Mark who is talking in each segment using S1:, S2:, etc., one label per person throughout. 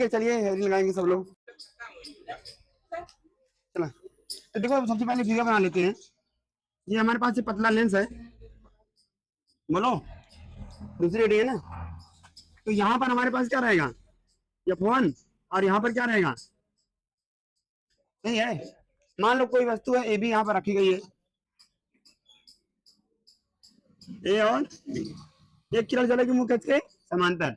S1: है चलिए हेयरिंग लगाएंगे सब लोग। चला तो देखो सबसे पहले फिगर बना लेते हैं। ये हमारे पास ये पतला लेंस है, बोलो दूसरी रेडी है ना। तो यहाँ पर हमारे पास क्या रहेगा, F1, और यहाँ पर क्या रहेगा, नहीं है। मान लो कोई वस्तु है ए बी यहाँ पर रखी गई है, ए और एक किरण चलेगी मुख्य के समांतर।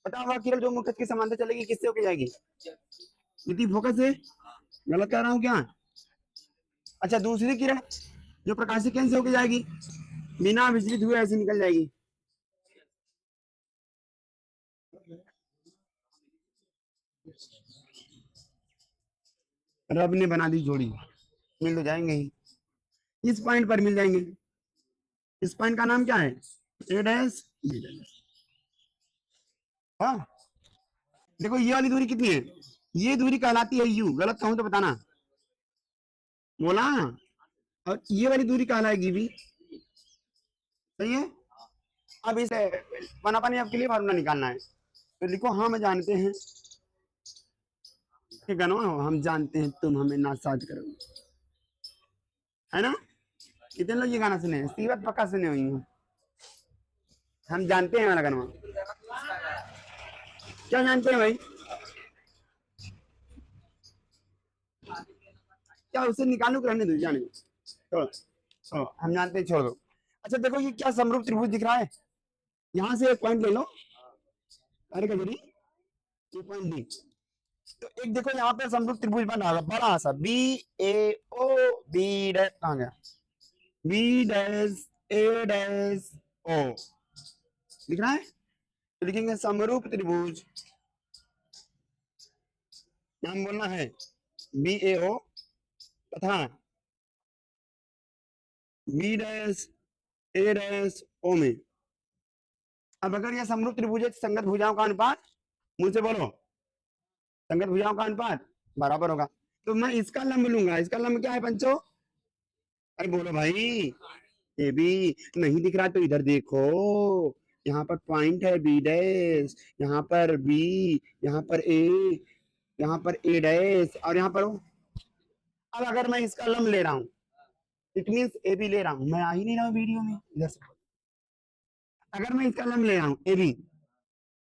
S1: पता होगा किरण जो मुख्य के समांतर चलेगी किससे होकर जाएगी, द्वितीय फोकस से। गलत कह रहा हूँ क्या? अच्छा दूसरी किरण जो प्रकाशीय केंद्र से होकर जाएगी बिना विचलित हुए ऐसे निकल जाएगी। रब ने बना दी जोड़ी, मिल तो जाएंगे ही, इस पॉइंट पर मिल जाएंगे। इस पॉइंट का नाम क्या है, ए डैश बी डैश। हाँ देखो ये वाली दूरी कितनी है, ये दूरी कहलाती है यू, गलत कहूं तो बताना, बोला। और ये वाली दूरी कहलाएगी भी, सही है। अब इसे बनापानी आपके लिए फार्मूला निकालना है, तो लिखो हम जानते हैं कि गनवा हो, हम जानते हैं तुम हमें नासाज करोगे, है ना। कितने लोग ये गाना सुने, सीवत पक्का सुने हुई हूँ। हम जानते हैं वाला गनवा, क्या जानते हैं भाई, क्या उसे निकालू कि रहने दो, जाने दो, छोड़ो, हम जानते हैं, छोड़ दो। अच्छा देखो ये क्या समरूप त्रिभुज दिख रहा है, यहां से एक पॉइंट ले लो, अरे कजरी ये पॉइंट डी। तो एक देखो यहाँ पे समरूप त्रिभुज बन रहा है बड़ा सा, बी ए ओ बी डैश, कहाँ गया, B dash A dash O दिख रहा है। तो लिखेंगे समरूप त्रिभुज, नाम बोलना है बी ए ओ तथा B dash A dash O में। अब अगर यह समरूप त्रिभुज है संगत भुजाओं का अनुपात, मुझसे बोलो, संगत भुजाओं का अनुपात बराबर होगा। तो मैं इसका लंब लूंगा, इसका लंब क्या है पंचो, अरे बोलो भाई, ये भी नहीं दिख रहा तो इधर देखो, यहाँ पर पॉइंट है बी डैश, यहाँ पर बी, यहाँ पर ए, यहाँ पर ए डैश और यहाँ पर ओ। अब अगर मैं इसका लंब ले रहा हूँ, इट मीन ए बी ले रहा हूँ, मैं आ ही नहीं रहा हूँ वीडियो में इधर से। अगर मैं इसका लंब ले रहा हूँ ए बी,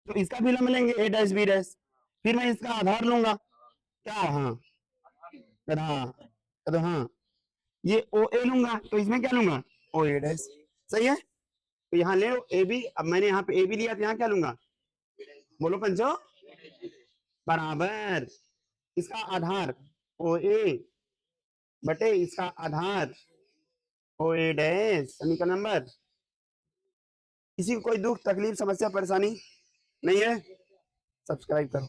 S1: तो इसका भी लंब लेंगे ए डैश बी डैश, फिर मैं इसका आधार लूंगा क्या, हाँ हाँ तो हाँ ये ओ ए लूंगा, तो इसमें क्या लूंगा, ओ ए डैश, सही है। तो यहाँ ले लो ए बी, अब मैंने यहाँ पे ए बी लिया तो यहाँ क्या लूंगा, बोलो पंचो, बराबर इसका आधार ओ ए बटे इसका आधार ओ ए डैश, समीकरण नंबर। किसी को कोई दुख तकलीफ समस्या परेशानी नहीं है, सब्सक्राइब करो।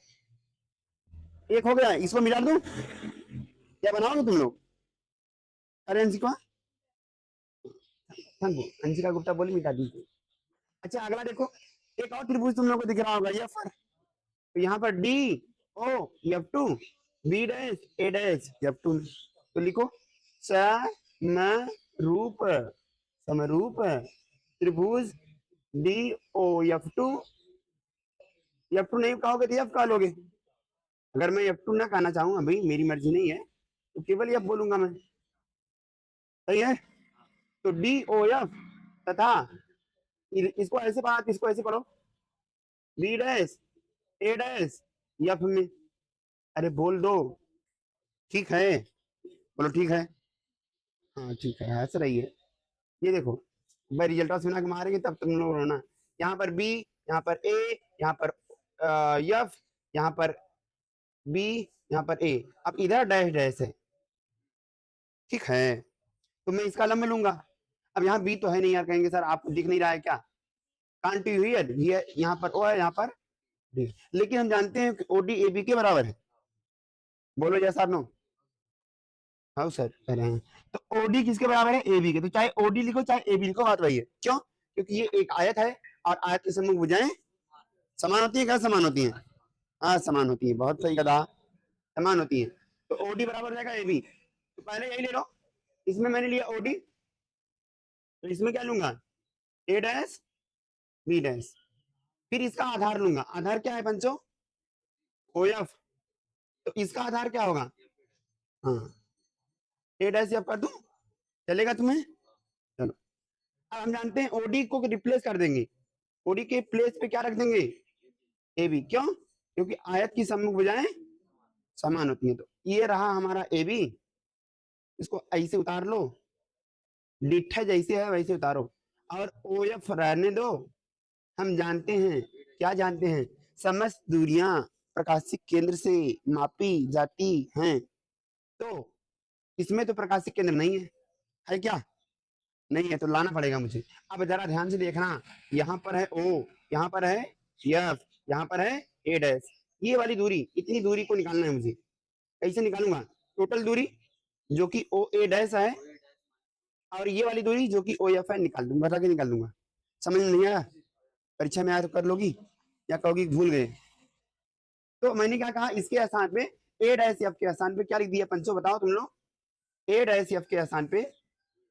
S1: एक हो गया, इसको मिटा दूं, क्या बनाओगे तुम लोग, अरे अंशिका, अंशिका गुप्ता बोली मिटा दीजिए। अच्छा अगला देखो, एक और त्रिभुज तुम लोग को दिख रहा होगा एफ, तो यहाँ पर D O F two B dash A dash F two, तो लिखो समरूप, समरूप त्रिभुज D O F two, F two नहीं कहोगे तो एफ कह लोगे, अगर मैं एफ टू ना कहना चाहूंगा भाई मेरी मर्जी नहीं है तो केवल एफ बोलूंगा मैं, सही है। तो डी ओ एफ तथा इसको ऐसे पढ़ा, इसको ऐसे पढ़ो, B dash A dash F में, अरे बोल दो, ठीक है, बोलो ठीक है, हाँ ठीक है, हंस रही है। ये देखो भाई रिजल्ट सुना के मारेंगे तब तुम लोग रोना, यहाँ पर बी, यहाँ पर ए, यहाँ पर एफ, यहाँ पर बी, यहाँ पर ए, अब इधर डैश डैश है, ठीक है। तो मैं इसका लंब लूंगा, अब यहाँ बी तो है नहीं यार, कहेंगे सर आपको दिख नहीं रहा है क्या, कांट यू हियर, ये यहाँ पर ओ है, यहाँ पर डी, लेकिन हम जानते हैं कि ओडी ए बी के बराबर है, बोलो जैसा नो, हाँ सर कह रहे हैं। तो ओडी किसके बराबर है, ए बी के, तो चाहे ओडी लिखो चाहे ए बी लिखो बात वही है, क्यों, क्योंकि ये एक आयत है और आयत के सम्मुख भुजाएं समान होती है, क्या समान होती है, हाँ समान होती है, बहुत सही कहा, समान होती है। तो ओडी बराबर हो जाएगा ए बी, तो पहले यही ले लो, इसमें मैंने लिया ओडी, तो इसमें क्या लूंगा, ए डैश बी डैश, फिर इसका आधार लूंगा, आधार क्या है पंचो, ओ एफ, तो इसका आधार क्या होगा? हाँ, ए डैश एफ कर दूं, चलेगा तुम्हें? चलो, अब हम जानते हैं ओडी को रिप्लेस कर देंगे, ओडी के प्लेस पे क्या रख देंगे? A B. क्यों? क्योंकि आयत की सम्मुख भुजाएं समान होती हैं। तो ये रहा हमारा ए बी, इसको ऐसे उतार लो, डिठा जैसे है वैसे उतारो, और ओ एफ रहने दो। हम जानते हैं, क्या जानते हैं? समस्त दूरियां प्रकाशिक केंद्र से मापी जाती हैं। तो इसमें तो प्रकाशिक केंद्र नहीं है क्या? नहीं है, तो लाना पड़ेगा मुझे। अब जरा ध्यान से देखना, यहाँ पर है ओ, यहाँ पर है एफ, यहाँ पर है ए डैश, ये वाली दूरी, इतनी दूरी को निकालना है मुझे। कैसे निकालूंगा? टोटल दूरी जो कि ओ ए डैश है, और ये वाली दूरी जो कि ओ एफ है, निकाल दूंगा, बता के निकाल दूंगा। समझ में नहीं आया? परीक्षा में आया तो कर लोगी, या कहोगी भूल गए? तो मैंने क्या कहा, इसके स्थान पे ए डैश एफ के स्थान पे क्या लिख दिया पंचो, बताओ तुम लोग? ए डैश एफ के स्थान पे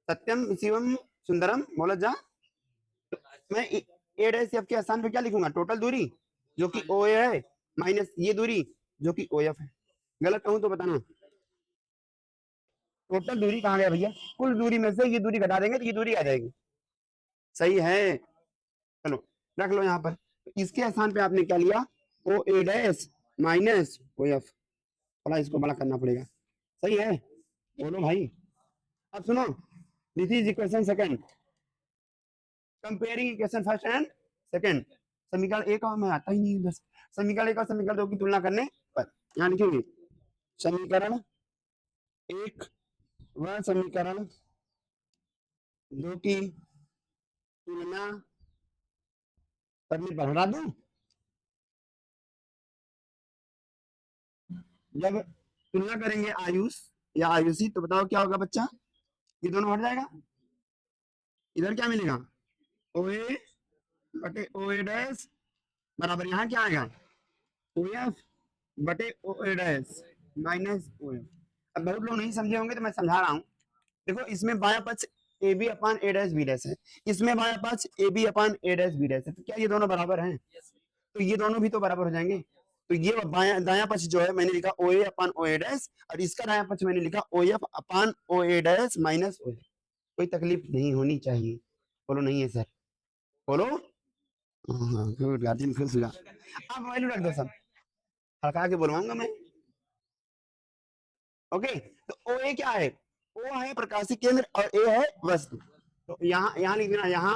S1: सत्यम शिवम सुंदरम, बोला जा। तो मैं ए डैश एफ के स्थान पे क्या लिखूंगा? टोटल दूरी जो कि ओ ए है माइनस ये दूरी जो कि ओ एफ है। गलत कहूं तो बताना। टोटल दूरी कहाँ गया भैया? कुल दूरी में से ये दूरी घटा देंगे तो ये दूरी आ जाएगी। सही है, चलो रख लो यहाँ पर। इसके स्थान पे आपने क्या लिया? ओ ए डैश माइनस ओ एफ। थोड़ा इसको बड़ा करना पड़ेगा। सही है, बोलो भाई। अब सुनो, this is equation second, comparing equation first and second. समीकरण एक और मैं आता ही नहीं बस, समीकरण एक और समीकरण दो की तुलना करने पर यहाँ लिखेंगे समीकरण एक व समीकरण दो की तुलना करने पर, हटा दूं? जब तुलना करेंगे आयुष या आयुषी, तो बताओ क्या होगा बच्चा? ये दोनों हट जाएगा, इधर क्या मिलेगा? ओ ए बटे ओ ए डैश बराबर यहाँ क्या आएगा? ओ एफ बटे ओ ए डैश माइनस ओ एफ। अब बहुत लोग नहीं समझे होंगे तो मैं समझा रहा हूँ। देखो, इसमें बाया पक्ष ए बी अपान ए डैश बी डैश है, इसमें बाया पक्ष ए बी अपान ए डैश बी डैश है, तो क्या ये दोनों बराबर हैं? तो ये दोनों भी तो बराबर हो जाएंगे। तो ये दाया पक्ष जो है मैंने लिखा ओ ए अपान ओ ए डैश, और इसका दाया पक्ष मैंने लिखा ओ एफ अपान ओ ए डैश माइनस ओ एफ। कोई तकलीफ नहीं होनी चाहिए। बोलो नहीं है सर, बोलो। हाँ गुड, गार्जियन खुश हुआ। अब वैल्यू रख दो सब, हल्का के बोलवाऊंगा मैं। ओके, तो ओ ए क्या है? ओ है प्रकाशिक केंद्र और ए है वस्तु। तो यहाँ यहाँ लिख देना, यहाँ।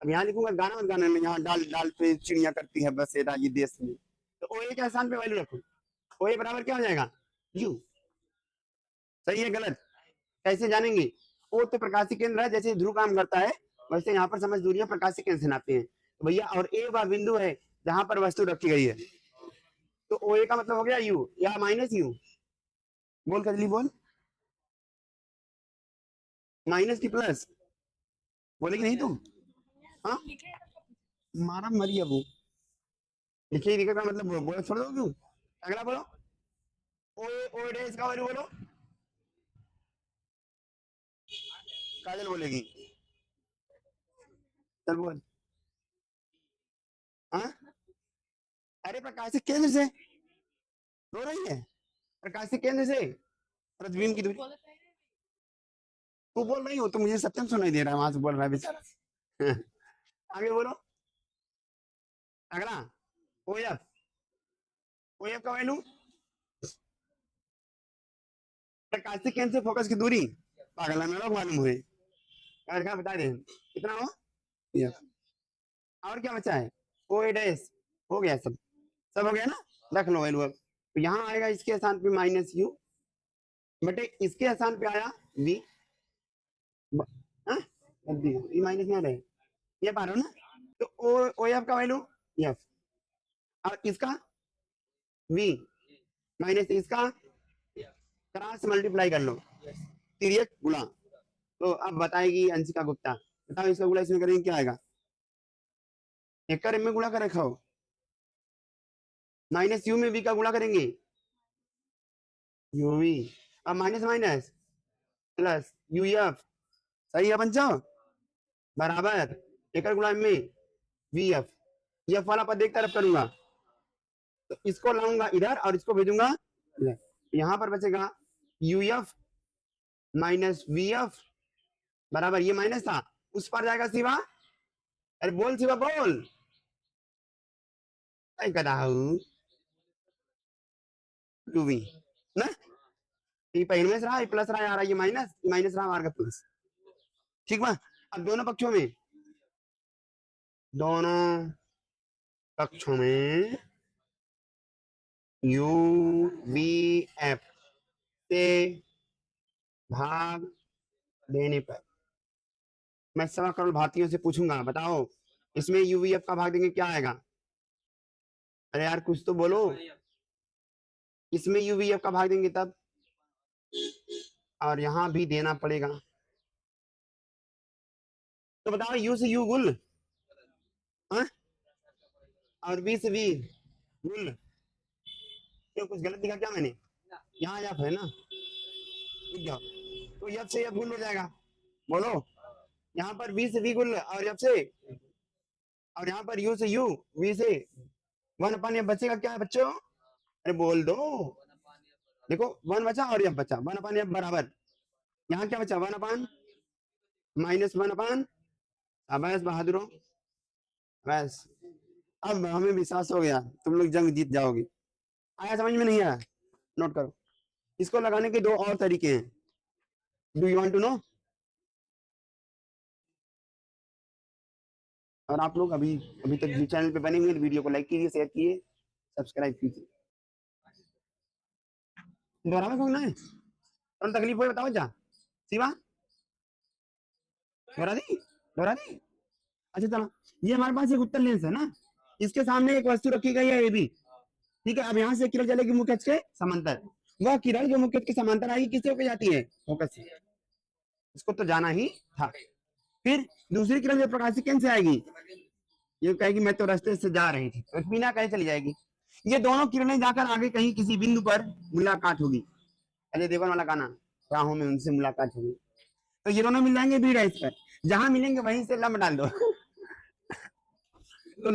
S1: अब यहाँ लिखूंगा गाना मत गाना में, यहाँ डाल डाल पे चिड़िया करती है बस ये देश में। तो ओ ए के स्थान पे वैल्यू रखो, ओ ए बराबर क्या हो जाएगा? यू। सही है गलत? कैसे जानेंगे? ओ तो प्रकाशिक केंद्र है, जैसे ध्रुव काम करता है वैसे यहाँ पर समझ दूरियां प्रकाशिक केंद्र से नापते हैं। तो भैया, और ए वह बिंदु है जहां पर वस्तु रखी गई है। तो ओ ए का मतलब हो गया यू या माइनस यू। बोल कजली बोल, माइनस की प्लस, बोलेगी नहीं तुम? हाँ, मारा मरी अब वो। लिखे लिखे का मतलब बोल छोड़ दो क्यों? अगला बोलो, ओ ओ डैश का वैल्यू बोलो। काजल बोलेगी, चल बोल। हाँ, अरे प्रकाशिक केंद्र से रो रही है, प्रकाशिक केंद्र से प्रतिबिंब की दूरी। तू बोल रही हो तो मुझे सत्यम सुनाई दे रहा है, वहां से बोल रहा है बेचारा। आगे बोलो, अगला ओ एफ, ओ एफ का वैल्यू प्रकाशिक केंद्र से फोकस की दूरी। पागल है मेरा, मालूम हुए क्या बता दें कितना हो एफ। और क्या बचा है? ओ ए डैश, हो गया सब, सब हो गया ना? रख लो वैल्यू। अब तो यहाँ आएगा इसके स्थान पे माइनस यू बटे इसके स्थान पे आया बी। ये माइनस में आ रहे, ये पा रहे हो ना? तो ओ एफ का वैल्यू एफ, और इसका वी माइनस इसका, क्रॉस मल्टीप्लाई कर लो, तिर्यक गुणा। तो अब बताएगी अंशिका गुप्ता, बताओ इसका गुणा इसमें करेंगे क्या आएगा? एक कर में गुणा कर रखा हो, माइनस यू में वी का गुणा करेंगे, यूवी। अब minus minus plus U F. सही है पंचो, बराबर एक गुणा में वी एफ। एफ वाला पद एक तरफ करूंगा, तो इसको लाऊंगा इधर और इसको भेजूंगा इधर, यहां पर बचेगा यूएफ माइनस वीएफ बराबर, ये माइनस था उस पर जाएगा शिवा, अरे बोल शिवा बोल, टू वी ना, ये पहले में रहा प्लस रहा आ रहा, ये माइनस माइनस रहा मार्ग प्लस, ठीक बा। अब दोनों पक्षों में यू बी एफ से भाग देने पर मैं 1.25 करोड़ भारतीयों से पूछूंगा, बताओ इसमें यूवीएफ का भाग देंगे क्या आएगा? अरे यार कुछ तो बोलो, इसमें यूवीएफ का भाग देंगे तब, और यहां भी देना पड़ेगा, तो बताओ यू से यू गुल, हाँ? और बी से बी गुल, क्यों कुछ गलत दिखा क्या मैंने? यहाँ एफ है ना, जाओ तो एफ से एफ गुल हो जाएगा, बोलो यहाँ पर बी से बी गुल और एफ से, और यहाँ पर यू से यू वी से 1/f बचेगा क्या है बच्चों? अरे बोल दो, देखो 1 बचा और एफ बचा, 1/f बराबर, यहाँ क्या बचा 1/, -1/, अबैस बहादुरों, बस अब हमें विश्वास हो गया तुम लोग जंग जीत जाओगे। आया समझ में नहीं आया? नोट करो, इसको लगाने के 2 और तरीके हैं, do you want to know? और आप लोग अभी अभी तक जो चैनल पे बने हुए वीडियो को लाइक कीजिए, शेयर कीजिए, सब्सक्राइब कीजिए। दोहरावे को ना है और तकलीफ हो बताओ जा शिवा, दोहरा दी। अच्छा चलो, ये हमारे पास एक उत्तर लेंस है ना, इसके सामने एक वस्तु रखी गई है ए बी, ठीक है। अब यहाँ से किरण चलेगी मुख्य अक्ष के समांतर, वह किरण जो मुख्य अक्ष के समांतर आएगी किससे होकर जाती है? फोकस से, इसको तो जाना ही था। फिर दूसरी किरण जो प्रकाश केंद्र से आएगी, ये कहेगी मैं तो रास्ते से जा रही थी, तो बिना कहे चली जाएगी। ये दोनों किरणें जाकर आगे कहीं किसी बिंदु पर मुलाकात होगी, अजय देवगन वाला गाना, राहों में उनसे मुलाकात होगी, तो ये दोनों मिल जाएंगे बी डैश पर, जहां मिलेंगे वहीं से लंब डाल दो तो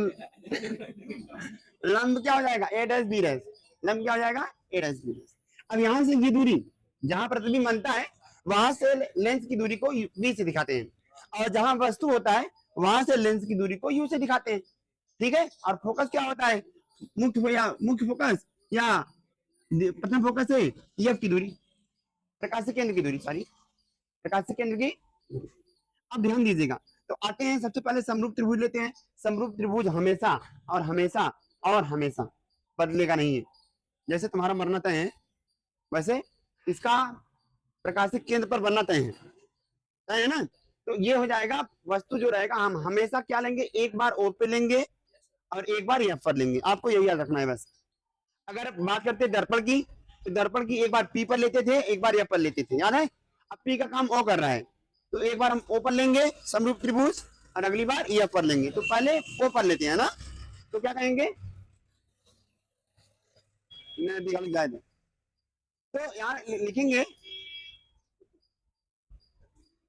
S1: लंब क्या हो जाएगा? ए डैश बी डैश, लंब क्या हो जाएगा? ए डैश बी डैश। अब यहां से ये दूरी जहां प्रतिबिंब बनता है वहां से लेंस की दूरी को बी से दिखाते हैं, और जहां वस्तु होता है वहां से लेंस की दूरी को यू से दिखाते हैं, ठीक है। और फोकस क्या होता है? मुख्य फोकस या प्रथम फोकस से एफ की दूरी, प्रकाश केंद्र की दूरी, सॉरी प्रकाश केंद्र की। अब ध्यान दीजिएगा, तो आते हैं सबसे पहले समरूप त्रिभुज लेते हैं। समरूप त्रिभुज हमेशा और हमेशा और हमेशा बदलेगा नहीं है, जैसे तुम्हारा मरना तय है वैसे इसका प्रकाशिक केंद्र पर बनना तय है ना। तो ये हो जाएगा, वस्तु जो रहेगा हम हमेशा क्या लेंगे? एक बार ओ पे लेंगे और एक बार एफ पर लेंगे, आपको यही याद रखना है बस। अगर बात करते हैं दर्पण की, तो दर्पण की एक बार पी पर लेते थे, एक बार एफ पर लेते थे, याद है? अब पी का काम ओ कर रहा है, तो एक बार हम ओ पर लेंगे समरूप त्रिभुज और अगली बार एफ पर लेंगे, तो पहले ओ पर लेते हैं ना, तो क्या कहेंगे? तो यहाँ लिखेंगे,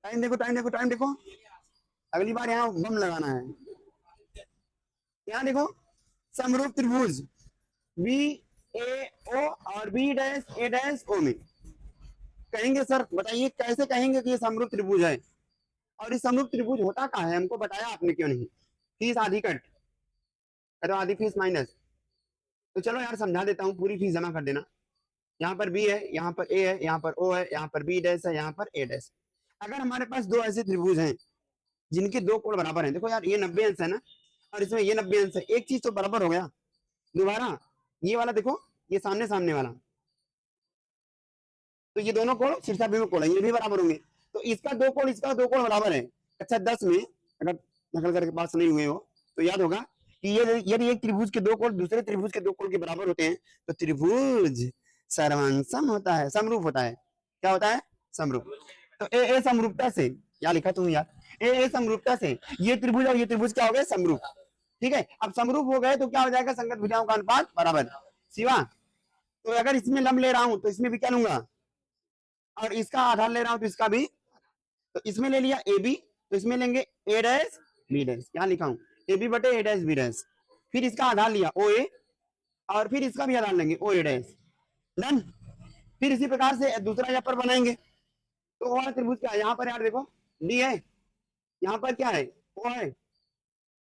S1: टाइम देखो टाइम देखो टाइम देखो, अगली बार यहाँ बम लगाना है। यहाँ देखो, समरूप त्रिभुज बी ए ओ और B dash A dash O में कहेंगे, सर बताइए कैसे कहेंगे कि ये समरूप त्रिभुज है? और इस समरूप त्रिभुज होता क्या है, हमको बताया आपने क्यों नहीं? फीस आधी कट, तो आधी फीस माइनस, तो चलो यार समझा देता हूँ, पूरी फीस जमा कर देना। यहाँ पर बी है, यहाँ पर ए है, यहाँ पर ओ है, यहाँ पर बी डैश है, यहाँ पर ए डैश। अगर हमारे पास 2 ऐसे त्रिभुज हैं जिनके 2 कोण बराबर हैं, देखो यार ये 90 अंश है ना, और इसमें ये 90 अंश है, एक चीज तो बराबर हो गया। दोबारा ये वाला देखो, ये सामने सामने वाला, तो ये दोनों कोण शीर्षाभिमुख कोण है, ये भी बराबर होंगे, तो इसका 2 कोण इसका 2 कोण बराबर है। अच्छा 10 में अगर नकल करके पास नहीं हुए हो तो याद होगा कि ये यदि एक त्रिभुज के 2 कोण दूसरे त्रिभुज के 2 कोण के बराबर होते हैं तो त्रिभुज सर्वांसम होता है, समरूप होता है। क्या होता है? समरूप। तो ए समरूपता से, क्या लिखा तुम यार, ए समरूपता से ये त्रिभुज और ये त्रिभुज क्या हो गए? समरूप, ठीक है। अब समरूप हो गए तो क्या हो जाएगा? संगत भुजाओं का अनुपात बराबर। शिवा, तो अगर इसमें लंब ले रहा हूं तो इसमें भी क्या लूंगा? और इसका आधार ले रहा हूं तो इसका भी, तो इसमें ले लिया ए बी, तो इसमें लेंगे ए डैश बी डैश, क्या लिखा हूं? ए बी बटे ए डैश बी डैश। फिर इसका आधार लिया ओ ए और फिर इसका भी डाल लेंगे ओ ए डैश, डन। फिर इसी प्रकार से दूसरा यहाँ पर बनाएंगे। तो वो वाला त्रिभुज क्या है, यहाँ पर यार देखो डी है, यहाँ पर क्या है ओ है,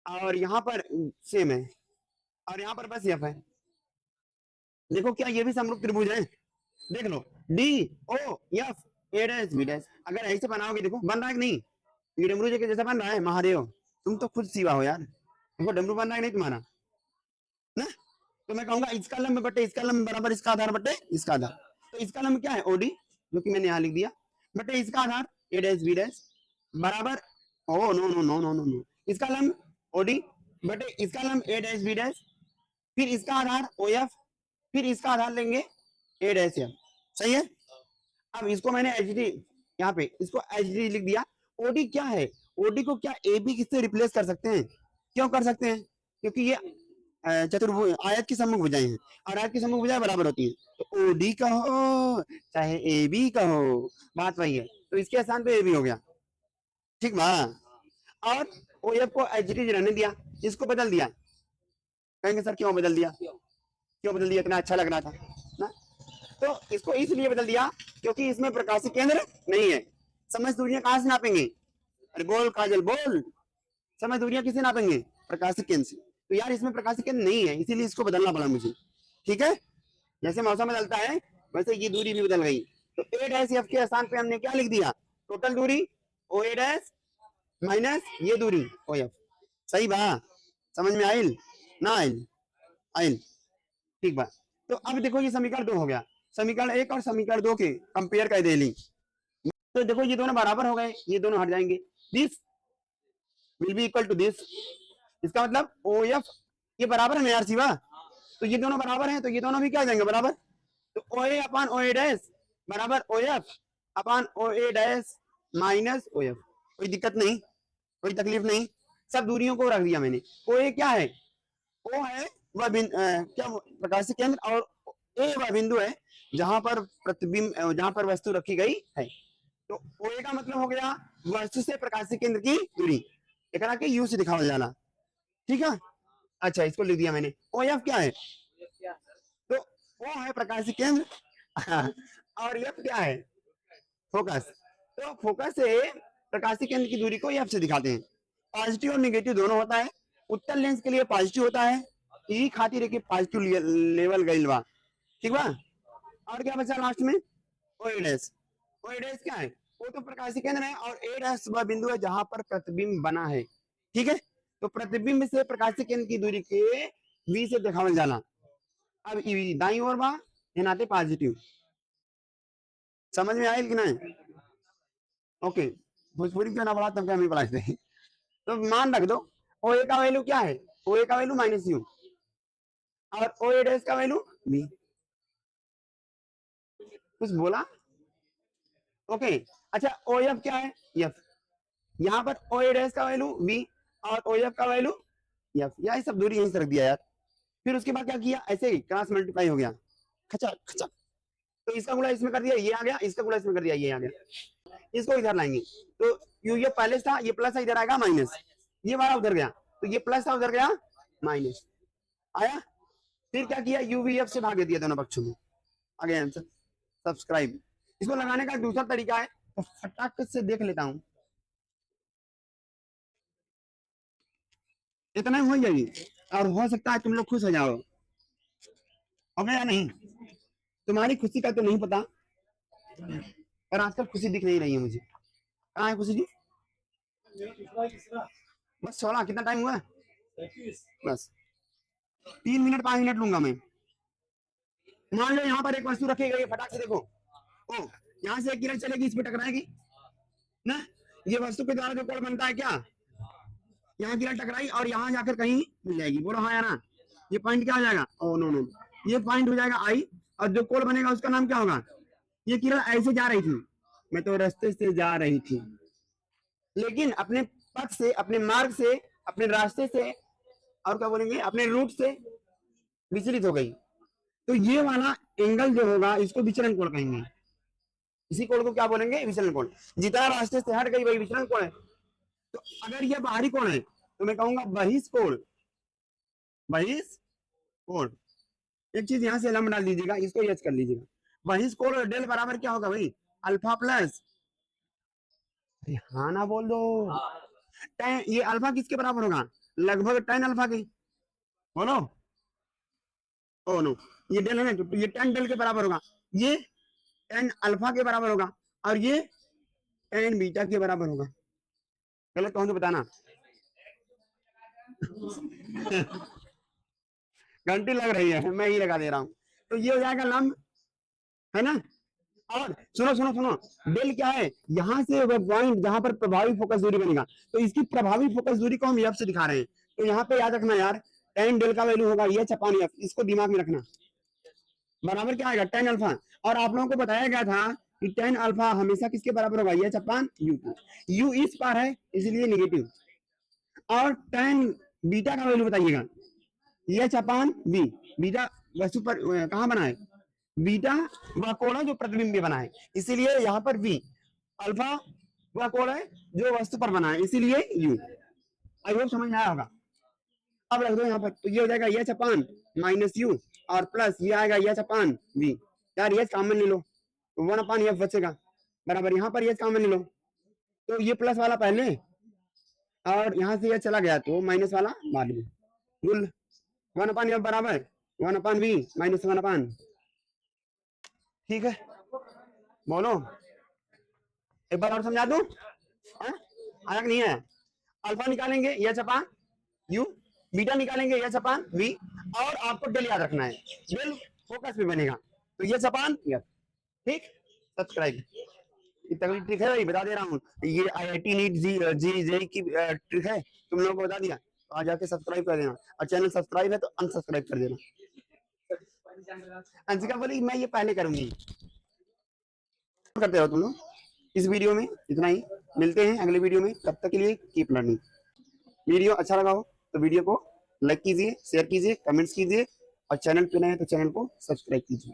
S1: और यहाँ पर सेम है, और यहाँ पर बस एफ है। देखो क्या ये भी समरूप त्रिभुज है, देख लो D O F A dash B dash. अगर ऐसे बनाओगे देखो बन रहा है कि नहीं, ये डमरू जी के जैसा बन रहा है। महादेव तुम तो खुद सिवा हो यार, देखो डमरू बन रहा है नहीं तुम्हारा ना। तो मैं कहूंगा इसका लंब बटे इसका लंब बराबर इसका आधार बटे इसका आधार। तो इसका लंब क्या है ओडी, जो कि मैंने यहाँ लिख दिया, बटे इसका आधार ए डैश बी डैश बराबर, oh no no no no no no, इसका लंब ओडी बटे इसका लंब ए डैश बी डैश, फिर इसका आधार ओ एफ, फिर इसका आधार लेंगे ए डैश एफ। सही है। अब इसको मैंने एच डी, यहाँ पे इसको एच डी लिख दिया। ओडी क्या है, ओडी को क्या ए बी किससे रिप्लेस कर सकते हैं, क्यों कर सकते हैं, क्योंकि ये चतुर्भुज आयत की सम्मुख भुजाएं हैं, और आयत की सम्मुख भुजाएं बराबर होती हैं। तो ओडी कहो चाहे ए बी कहो, बात वही है। तो इसके स्थान पे ए बी हो गया, ठीक बा। और ओ एफ को एच डी रहने दिया, इसको बदल दिया। कहेंगे सर क्यों बदल दिया, क्यों बदल दिया, इतना अच्छा लग रहा था ना। तो इसको इसलिए बदल दिया क्योंकि इसमें प्रकाशिक केंद्र नहीं है। समझ दूरियां कहां से नापेंगे, अरे बोल काजल बोल, समझ दूरियां किसे नापेंगे, प्रकाशिक केंद्र से। तो यार इसमें प्रकाशिक केंद्र नहीं है, इसीलिए इसको बदलना पड़ा मुझे। ठीक है, जैसे मौसम बदलता है वैसे ये दूरी भी बदल गई। तो ए डैश एफ के स्थान पे हमने क्या लिख दिया, टोटल दूरी ओ ए डैश माइनस ये दूरी ओ एफ। सही बा, समझ में आइल ना आइल, आइल, ठीक बा। तो अब देखो ये समीकरण 2 हो गया, समीकरण 1 और समीकरण 2 के कंपेयर कर दे ली। तो देखो ये दोनों बराबर हो गए, ये दोनों हट जाएंगे, this will be equal to this. इसका मतलब ओ एफ ये बराबर है ना यार शिवा, तो ये दोनों बराबर हैं, तो ये दोनों भी क्या आ जाएंगे बराबर। तो ओ ए अपान ओ ए डैश बराबर ओ एफ अपान ओ ए डैश माइनस ओ एफ। कोई दिक्कत नहीं, कोई तकलीफ नहीं, सब दूरियों को रख दिया मैंने। ओ ए क्या है, ओ है वह क्या प्रकाशिक केंद्र, और ए वह बिंदु है जहां पर प्रतिबिंब, जहां पर वस्तु रखी गई है। तो ओ ए का मतलब हो गया वस्तु से प्रकाशिक केंद्र की दूरी, एक के यू से दिखावल जाना। ठीक है, अच्छा इसको लिख दिया मैंने। ओ एफ क्या है, तो ओ है प्रकाशिक केंद्र और एफ क्या है फोकस। तो फोकस से प्रकाशिक केंद्र की दूरी को एफ से दिखाते हैं। पॉजिटिव और निगेटिव दोनों होता है, उत्तल लेंस के लिए पॉजिटिव होता है, यही खातिर है कि पॉजिटिव लेवल गइल बा, ठीक बा। और क्या बचा लास्ट में, ओ ए डैश। ओ ए डैश क्या है, वो तो प्रकाशिक केंद्र है, और ए डैश वह बिंदु है जहां पर प्रतिबिंब बना है। ठीक है, तो प्रतिबिंब से प्रकाशिक केंद्र की दूरी के वी से दिखावल जाना। अब दाई ओर बा ये नाते पॉजिटिव, समझ में आयल कि नहीं, ओके। भोजपुरी क्यों ना पढ़ा तब क्या हमें पढ़ाते हैं। तो मान रख दो ओ ए का वैल्यू क्या है, ओ ए का वैल्यू माइनस यू, और ओ ए डैश का वैल्यू बी। कुछ बोला, ओके। अच्छा ओ एफ क्या है एफ, यहाँ पर ओ ए डैश का वैल्यू बी और ओ एफ का वैल्यू एफ, यही सब दूरी यहीं से रख दिया यार। फिर उसके बाद क्या किया, ऐसे ही क्रॉस मल्टीप्लाई हो गया, खचा खचा। तो इसका गुणा इसमें कर दिया ये आ गया, इसका गुणा इसमें कर दिया ये आ गया, इसको इधर लाएंगे। तो यू ये पहले था, ये प्लस इधर आएगा माइनस, ये वाला उधर गया, तो ये प्लस था उधर गया माइनस आया। फिर क्या किया, यूवीएफ से भाग दिया दोनों पक्षों में, आ गया आंसर। सब्सक्राइब, इसको लगाने का दूसरा तरीका है, तो फटाक से देख लेता हूं, इतना हो जाएगी। और हो सकता है तुम लोग खुश हो जाओ, ओके या नहीं, तुम्हारी खुशी का तो नहीं पता, पर आजकल खुशी दिख नहीं रही है मुझे। कहाँ है खुशी जी, बस 16, कितना टाइम हुआ, बस 3 मिनट 5 मिनट लूंगा मैं। मान लो यहाँ पर एक वस्तु रखी गई, फटाक से देखो, ओ यहाँ से एक किरण चलेगी, इस पे टकराएगी ना, ये वस्तु के द्वारा जो कोण बनता है क्या, यहाँ किरण टकराई और यहाँ जाकर कहीं मिल जाएगी, बोलो हाँ या ना। ये पॉइंट क्या हो जाएगा, ओ नो नो, ये पॉइंट हो जाएगा आई, और जो कोण बनेगा उसका नाम क्या होगा। ये किरण ऐसे जा रही थी, मैं तो रास्ते से जा रही थी, लेकिन अपने पथ से, अपने मार्ग से, अपने रास्ते से, और क्या बोलेंगे अपने रूट से विचलित हो गई। तो ये वाला एंगल जो होगा इसको विचलन कोण कहेंगे, इसी कोण को क्या बोलेंगे, विचलन कोण। जितना रास्ते से हट गई वही विचलन कोण है। तो अगर ये बाहरी कोण है तो मैं कहूंगा बहिष कोण, बहिष कोण। एक चीज यहाँ से लंब डाल दीजिएगा, इसको एच कर लीजिएगा। वही स्कोर डेल बराबर क्या होगा भाई, अल्फा प्लस, हाँ ना बोल दो, tan, ये अल्फा किसके बराबर होगा, लगभग tan अल्फा के, बोलो। ओ नो, ये डेल है ना, तो ये tan डेल के बराबर होगा, ये tan अल्फा के बराबर होगा, और ये tan बीटा के बराबर होगा। गलत कहूं तो बताना। घंटी लग रही है, मैं ही लगा दे रहा हूँ। तो ये हो जाएगा लंब, है ना। और सुनो सुनो सुनो, डेल क्या है, यहाँ से वो पॉइंट जहां पर प्रभावी फोकस दूरी बनेगा, तो इसकी प्रभावी फोकस दूरी को हम एफ से दिखा रहे हैं। तो यहाँ पे याद रखना यार, tan डेल का वैल्यू होगा एच अपॉन एफ, इसको दिमाग में रखना, बराबर क्या आएगा, tan अल्फा। और आप लोगों को बताया गया था कि tan अल्फा हमेशा किसके बराबर होगा, एच अपॉन यू, यू इस पार है इसलिए निगेटिव, और tan बीटा का वैल्यू बताइएगा, एच अपॉन बी, बीटा वस्तु पर कहाँ बना है, बीटा वह कोण है जो प्रतिबिंब बना है, इसीलिए यहाँ पर v, अल्फा वह कोण है जो वस्तु पर बना है, इसीलिए u। आई होप समझ में आया होगा। अब रख दो यहाँ पर, तो ये हो जाएगा एच अपान माइनस यू, और प्लस ये आएगा एच अपान v। यार एच कॉमन ले लो, तो 1 अपान एफ बचेगा, बराबर यहाँ पर एच कॉमन ले लो, तो ये प्लस वाला पहले, और यहाँ से ये चला गया तो माइनस वाला बाद में, गुल 1 अपान एफ बराबर 1 अपान v माइनस 1 अपान, ठीक है। बोलो एक बार और समझा दूं, आया कि नहीं है। अल्फा निकालेंगे एच अपान यू, बीटा निकालेंगे एच अपान वी, और आपको डेल याद रखना है, डेल फोकस में बनेगा, तो एच अपान एफ, ठीक। सब्सक्राइब, ये तगड़ी ट्रिक है भाई, बता दे रहा हूँ, ये IIT नीट जी की ट्रिक है, तुम लोगों को बता दिया, तो आज जाके सब्सक्राइब कर देना, और चैनल सब्सक्राइब है तो अनसब्सक्राइब कर देना। अंशिका बोली मैं ये पहले करूंगी, करते हो तुम लोग। इस वीडियो में इतना ही, मिलते हैं अगले वीडियो में, तब तक के लिए कीप लर्निंग। वीडियो अच्छा लगा हो तो वीडियो को लाइक कीजिए, शेयर कीजिए, कमेंट्स कीजिए, और चैनल पे नए हैं तो चैनल को सब्सक्राइब कीजिए।